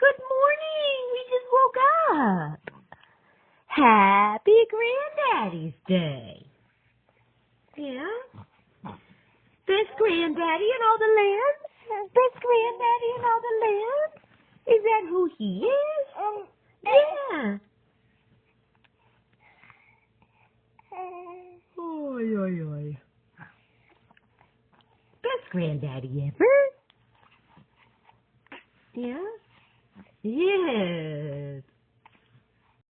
Good morning. We just woke up. Happy Granddaddy's Day. Yeah? Best granddaddy in all the land? Best granddaddy in all the land? Is that who he is? Yeah. Oy, oy, oy. Best granddaddy ever? Yeah? Yeah.